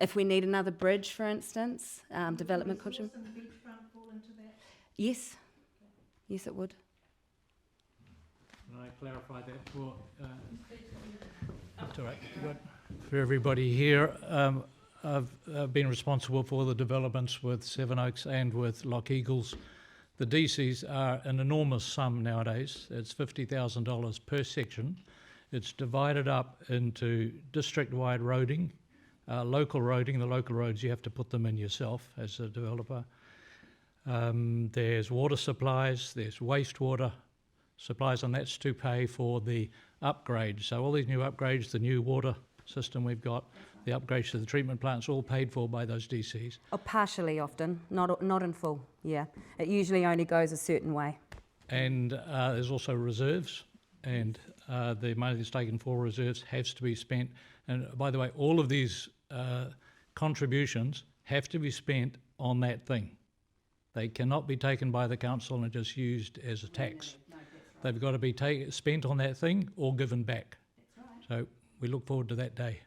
S1: If we need another bridge, for instance, development contribution.
S18: Would the beachfront fall into that?
S1: Yes, yes, it would.
S11: Can I clarify that for everybody here? I've been responsible for the developments with Seven Oaks and with Lock Eagles. The DCs are an enormous sum nowadays. It's $50,000 per section. It's divided up into district-wide roading, local roading. The local roads, you have to put them in yourself as a developer. There's water supplies, there's wastewater supplies, and that's to pay for the upgrades. So all these new upgrades, the new water system we've got, the upgrades to the treatment plants, all paid for by those DCs.
S1: Oh, partially often, not in full, yeah. It usually only goes a certain way.
S11: And there's also reserves, and the money that's taken for reserves has to be spent. And by the way, all of these contributions have to be spent on that thing. They cannot be taken by the council and just used as a tax. They've got to be spent on that thing or given back. So we look forward to that day.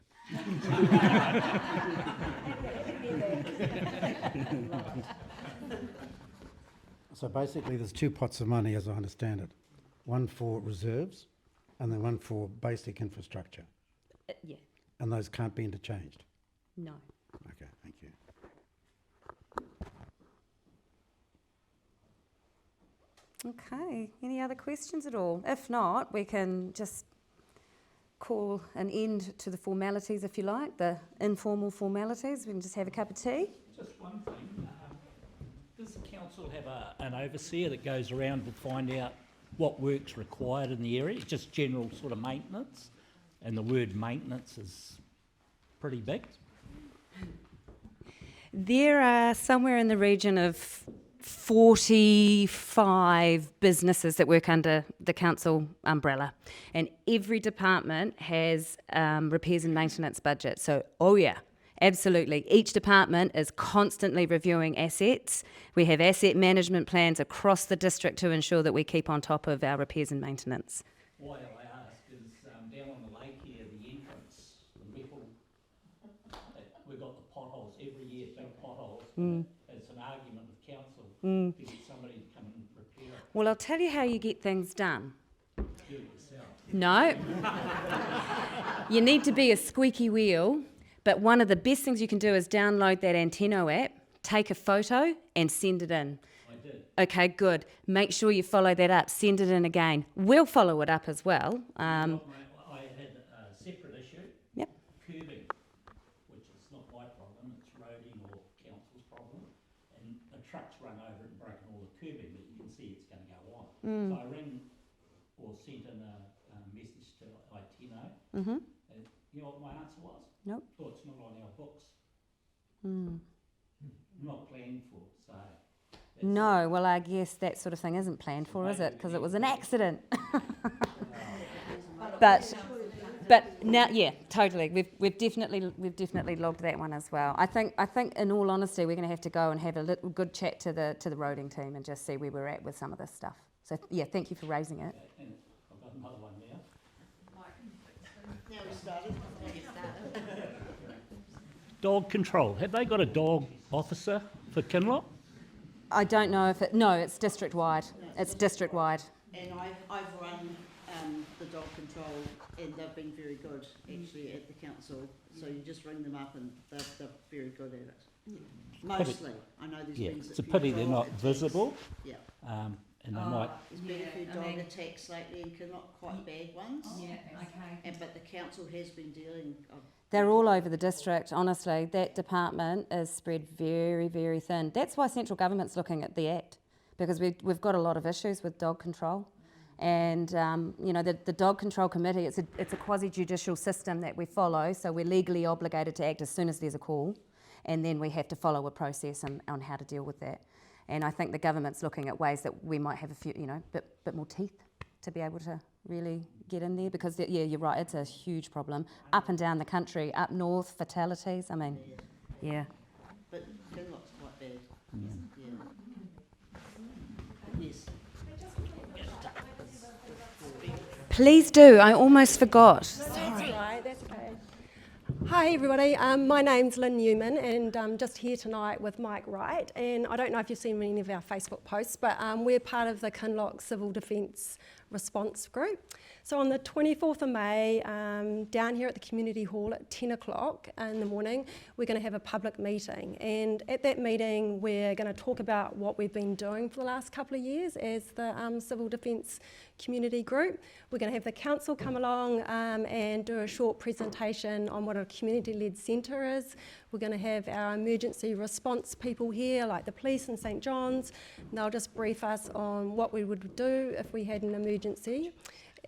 S5: So basically there's two pots of money as I understand it. One for reserves and then one for basic infrastructure.
S1: Yeah.
S5: And those can't be interchanged?
S1: No.
S5: Okay, thank you.
S1: Okay, any other questions at all? If not, we can just call an end to the formalities, if you like, the informal formalities. We can just have a cup of tea.
S9: Just one thing, does the council have an overseer that goes around to find out what work's required in the area? Just general sort of maintenance, and the word maintenance is pretty big.
S1: There are somewhere in the region of 45 businesses that work under the council umbrella, and every department has repairs and maintenance budget. So, oh yeah, absolutely. Each department is constantly reviewing assets. We have asset management plans across the district to ensure that we keep on top of our repairs and maintenance.
S9: Why I ask is down on the lake here, the entrance, the metal, we've got the potholes every year, big potholes. It's an argument with council to get somebody to come and repair it.
S1: Well, I'll tell you how you get things done.
S9: Do it yourself.
S1: No. You need to be a squeaky wheel, but one of the best things you can do is download that Anteno app, take a photo and send it in.
S9: I did.
S1: Okay, good. Make sure you follow that up. Send it in again. We'll follow it up as well.
S9: I had a separate issue.
S1: Yep.
S9: Curbing, which is not my problem, it's roading or council's problem. And a truck's run over it and broken all the curbing, but you can see it's going to go on. So I rang or sent in a message to Itino. And you know what my answer was?
S1: Nope.
S9: Oh, it's not on our books. Not planned for, so.
S1: No, well, I guess that sort of thing isn't planned for, is it? Because it was an accident. But now, yeah, totally. We've definitely logged that one as well. I think in all honesty, we're going to have to go and have a little good chat to the roading team and just see where we're at with some of this stuff. So yeah, thank you for raising it.
S9: And I've got another one now.
S15: Now we started.
S9: Dog control. Have they got a dog officer for Kinloch?
S1: I don't know if it's district-wide. It's district-wide.
S15: And I've run the dog control, and they've been very good actually at the council. So you just ring them up, and they're very good at it. Mostly, I know there's been
S9: it's a pity they're not
S15: attacks.
S9: visible.
S15: Yeah.
S9: And they might.
S15: There's been a few dog attacks lately, and not quite bad ones.
S1: Yeah, okay.
S15: But the council has been dealing.
S1: They're all over the district, honestly. That department is spread very, very thin. That's why central government's looking at the Act, because we've got a lot of issues with dog control. And, the Dog Control Committee, it's a quasi-judicial system that we follow, so we're legally obligated to act as soon as there's a call, and then we have to follow a process on how to deal with that. And I think the government's looking at ways that we might have a few, bit more teeth to be able to really get in there, because yeah, you're right, it's a huge problem up and down the country. Up north, fatalities, I mean, yeah.
S15: But Kinloch's quite bad. Yeah. Yes.
S1: Please do, I almost forgot.
S19: Sorry. That's okay. Hi everybody, my name's Lynn Newman, and I'm just here tonight with Mike Wright, and I don't know if you've seen any of our Facebook posts, but we're part of the Kinloch Civil Defence response group. So on the 24th of May, down here at the community hall at 10 o'clock in the morning, we're going to have a public meeting. And at that meeting, we're going to talk about what we've been doing for the last couple of years as the Civil Defence Community Group. We're going to have the council come along and do a short presentation on what a community-led centre is. We're going to have our emergency response people here, like the police in St John's, and they'll just brief us on what we would do if we had an emergency.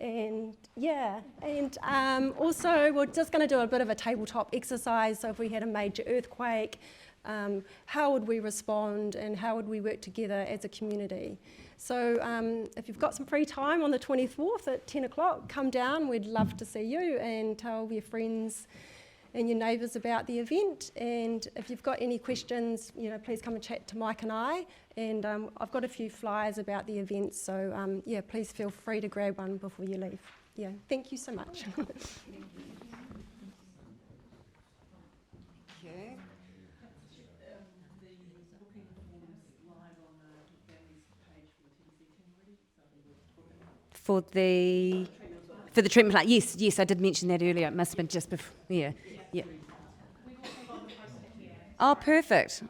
S19: And yeah, and also we're just going to do a bit of a tabletop exercise. So if we had a major earthquake, how would we respond and how would we work together as a community? So if you've got some free time on the 24th at 10 o'clock, come down. We'd love to see you and tell your friends and your neighbours about the event. And if you've got any questions, you know, please come and chat to Mike and I. And I've got a few flyers about the event, so yeah, please feel free to grab one before you leave. Yeah, thank you so much.
S1: For the treatment plant, yes, I did mention that earlier. It must have been just before. Yeah. Oh, perfect.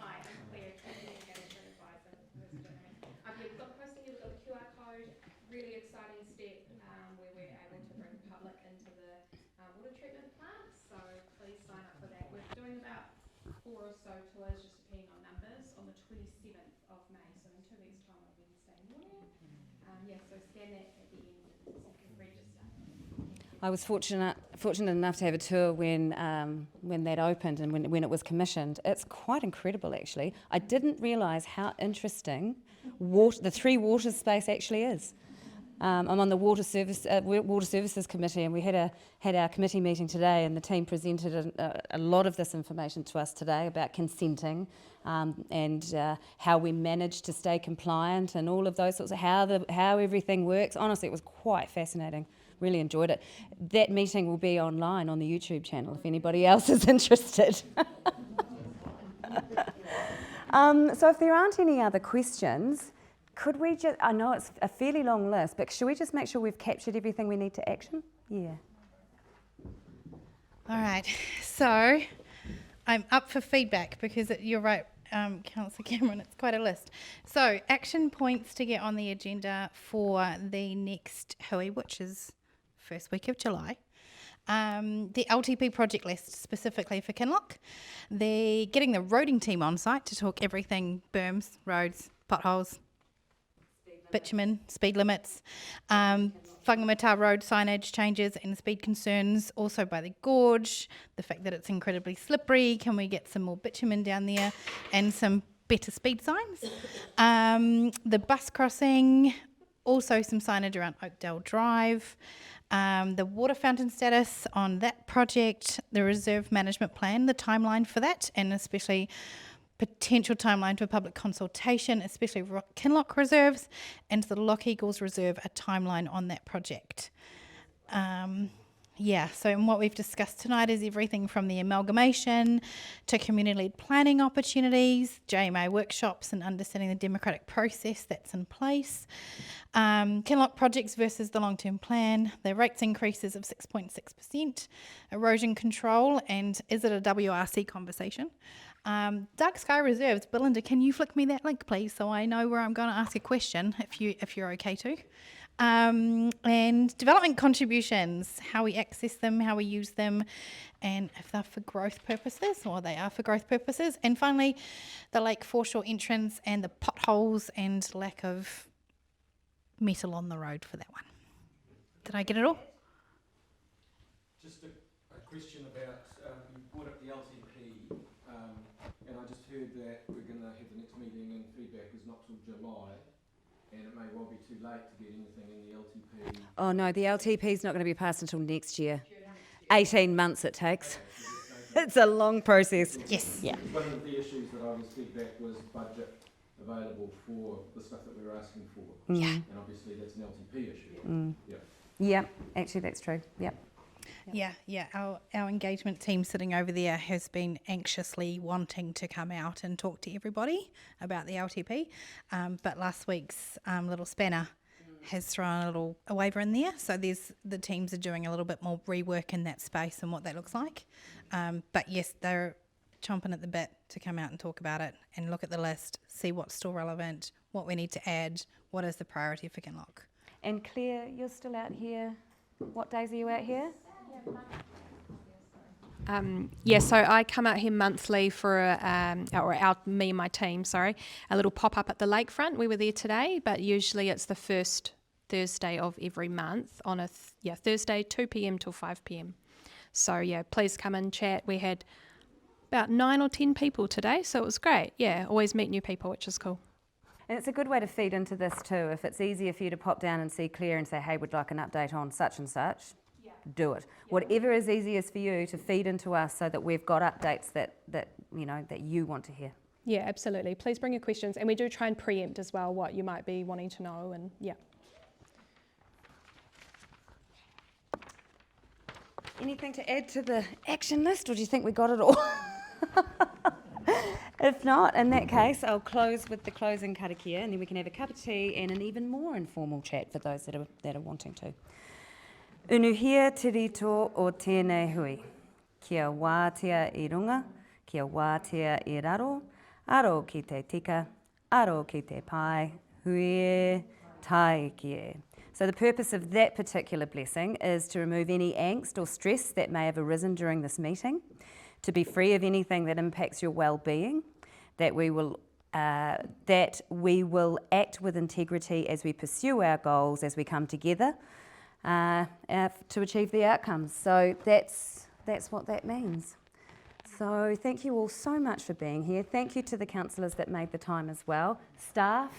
S1: I was fortunate enough to have a tour when that opened and when it was commissioned. It's quite incredible, actually. I didn't realise how interesting the three water space actually is. I'm on the Water Services Committee, and we had our committee meeting today, and the team presented a lot of this information to us today about consenting and how we manage to stay compliant and all of those sorts of how everything works. Honestly, it was quite fascinating. Really enjoyed it. That meeting will be online on the YouTube channel if anybody else is interested. So if there aren't any other questions, could we just, I know it's a fairly long list, but should we just make sure we've captured everything we need to action? Yeah.
S3: All right, so I'm up for feedback because you're right, Councillor Cameron, it's quite a list. So action points to get on the agenda for the next hui, which is first week of July. The LTP project list specifically for Kinloch. They're getting the roading team on site to talk everything berms, roads, potholes, bitumen, speed limits, Whangamata road signage changes and speed concerns, also by the gorge, the fact that it's incredibly slippery, can we get some more bitumen down there and some better speed signs. The bus crossing, also some signage around Oakdale Drive, the water fountain status on that project, the reserve management plan, the timeline for that, and especially potential timeline for public consultation, especially Kinloch reserves, and the Loch Eagles Reserve, a timeline on that project. So and what we've discussed tonight is everything from the amalgamation to community-led planning opportunities, JMA workshops and understanding the democratic process that's in place, Kinloch projects versus the long-term plan, the rates increases of 6.6%, erosion control, and is it a WRC conversation? Dark Sky Reserves, Belinda, can you flick me that link, please, so I know where I'm going to ask a question, if you're okay to. And development contributions, how we access them, how we use them, and if they're for growth purposes, or they are for growth purposes. And finally, the Lake Foreshore entrance and the potholes and lack of metal on the road for that one. Did I get it all?
S13: Just a question about, you brought up the LTP, and I just heard that we're going to have the next meeting and feedback is not till July, and it may well be too late to get anything in the LTP.
S1: Oh no, the LTP is not going to be passed until next year. 18 months it takes. It's a long process.
S3: Yes.
S1: Yeah.
S13: One of the issues that I was feedback was budget available for the stuff that we were asking for.
S1: Yeah.
S13: And obviously that's an LTP issue.
S1: Mm.
S13: Yeah.
S1: Yeah, actually that's true. Yep.
S3: Yeah. Our engagement team sitting over there has been anxiously wanting to come out and talk to everybody about the LTP. But last week's little spanner has thrown a waiver in there. So the teams are doing a little bit more rework in that space and what that looks like. But yes, they're chomping at the bit to come out and talk about it and look at the list, see what's still relevant, what we need to add, what is the priority for Kinloch.
S1: And Claire, you're still out here. What days are you out here?
S20: So I come out here monthly for, me and my team, a little pop-up at the lakefront. We were there today, but usually it's the first Thursday of every month on a Thursday, 2 p.m. till 5 p.m. So yeah, please come and chat. We had about 9 or 10 people today, so it was great. Yeah, always meet new people, which is cool.
S1: And it's a good way to feed into this too. If it's easier for you to pop down and see Claire and say, hey, we'd like an update on such and such, do it. Whatever is easiest for you to feed into us so that we've got updates that you want to hear.
S20: Yeah, absolutely. Please bring your questions, and we do try and preempt as well what you might be wanting to know, and yeah.
S1: Anything to add to the action list, or do you think we got it all? If not, in that case, I'll close with the closing karakia, and then we can have a cup of tea and an even more informal chat for those that are wanting to. Unuhia te rito o tēnei hui. Kia wātea I runga, kia wātea I raro, aro ki te tika, aro ki te pai, hui tai kie. So the purpose of that particular blessing is to remove any angst or stress that may have arisen during this meeting, to be free of anything that impacts your well-being, that we will act with integrity as we pursue our goals, as we come together to achieve the outcomes. So that's what that means. So thank you all so much for being here. Thank you to the councillors that made the time as well. Staff,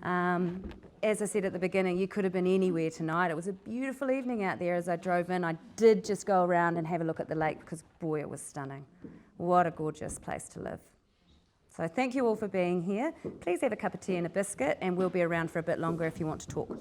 S1: as I said at the beginning, you could have been anywhere tonight. It was a beautiful evening out there as I drove in. I did just go around and have a look at the lake because, boy, it was stunning. What a gorgeous place to live. So thank you all for being here. Please have a cup of tea and a biscuit, and we'll be around for a bit longer if you want to talk.